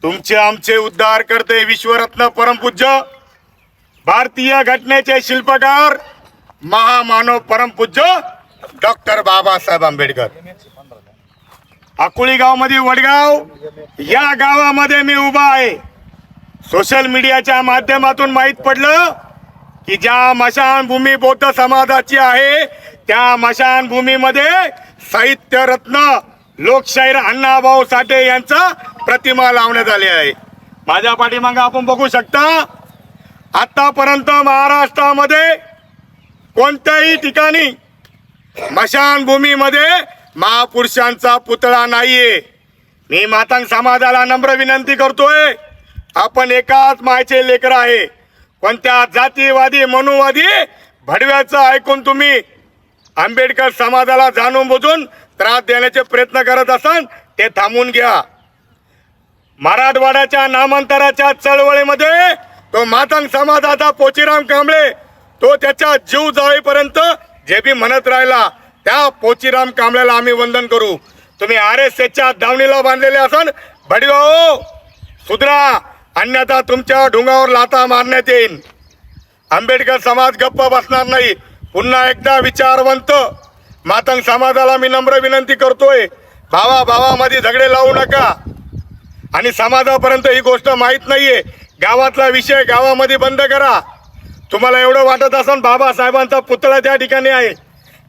तुमचे आमचे उद्धार करते विश्वरत्न परमपूज्य भारतीय घटनेचे शिल्पकार महामानव परमपूज्य डॉक्टर बाबासाहेब आंबेडकर। अकोली गाव मध्ये वडगाव या गावामध्ये मी उभा आहे। सोशल मीडियाच्या माध्यमातून माहित पडलं की ज्या मशानभूमी बौद्ध समाजाची आहे त्या मशानभूमीमध्ये साहित्य रत्न लोकशाहीर अण्णाभाऊ साठे यांचा प्रतिमा लावण्यात आली आहे। माझ्या पाठीमागे आपण बघू शकता आतापर्यंत महाराष्ट्रामध्ये कोणत्याही ठिकाणी स्मशानभूमीमध्ये महापुरुषांचा पुतळा नाहीये। मी मातंग समाजाला नम्र विनंती करतोय, आपण एकाच मायेचे लेकर आहे। कोणत्या जातीवादी मनुवादी भडव्याचं ऐकून तुम्ही आंबेडकर समाजाला जाणून बुजून त्रास देण्याचे प्रयत्न करत असाल ते थांबून घ्या। मराठवाड्याच्या नामांतराच्या चळवळीमध्ये तो मातंग समाजाचा पोचीराम कांबळे तो त्याचा जीव जाळीपर्यंत जे बी म्हणत राहिला त्या पोचीराम कांबळेला आम्ही वंदन करू। तुम्ही RSSच्या दावणीला बांधलेले असाल भडव्याओ सुधरा, अन्यथा तुमच्या ढुंगावर लाथा मारण्यात येईल। आंबेडकर समाज गप्प बसणार नाही। पुन्हा एकदा विचारवंत मातंग समाजाला मी नम्र विनंती करतोय, भावामध्ये झगडे लावू नका। आणि समाजापर्यंत ही गोष्ट माहीत नाहीये, गावातला विषय गावामध्ये बंद करा। तुम्हाला एवढं वाटत असेल बाबासाहेबांचा पुतळा त्या ठिकाणी आहे,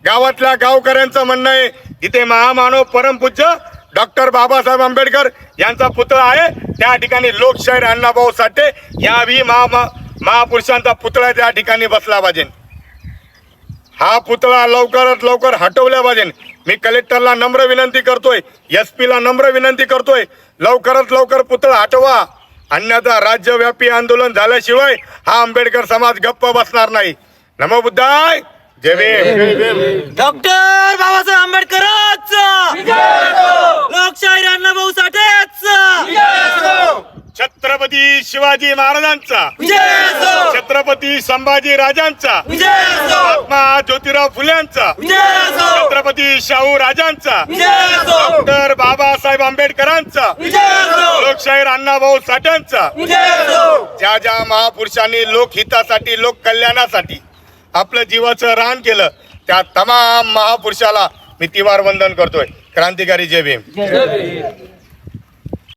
गावातल्या गावकऱ्यांचं म्हणणं आहे जिथे महामानव परमपूज्य डॉक्टर बाबासाहेब आंबेडकर यांचा पुतळा आहे त्या ठिकाणी लोकशाहीर अण्णाभाऊ साठे याही महापुरुषांचा पुतळा त्या ठिकाणी बसला पाहिजे। हा पुतळा लवकरात लवकर हटवला पाहिजे। मी कलेक्टरला नम्र विनंती करतोय, SP ला नम्र विनंती करतोय, लवकरात लवकर पुतळा हटवा, अन्यथा राज्यव्यापी आंदोलन झाल्याशिवाय हा आंबेडकर समाज गप्प बसणार नाही। नमो बुद्धाय, जय भीम। डॉक्टर बाबासाहेब आंबेडकरांचा लोकशाहीर अण्णाभाऊ साठेचा, छत्रपती शिवाजी महाराजांचा, छत्रपती संभाजी राजांचा, महात्मा ज्योतिराव फुल्यांचा, छत्रपती शाहू राजांचा, डॉक्टर बाबासाहेब आंबेडकरांचा, लोकशाहीर अण्णाभाऊ साठ्यांचा, ज्या ज्या महापुरुषांनी लोकहितासाठी लोक कल्याणासाठी आपलं जीवाचं रान केलं त्या तमाम महापुरुषाला मी तिवार वंदन करतोय। क्रांतिकारी जय भीम।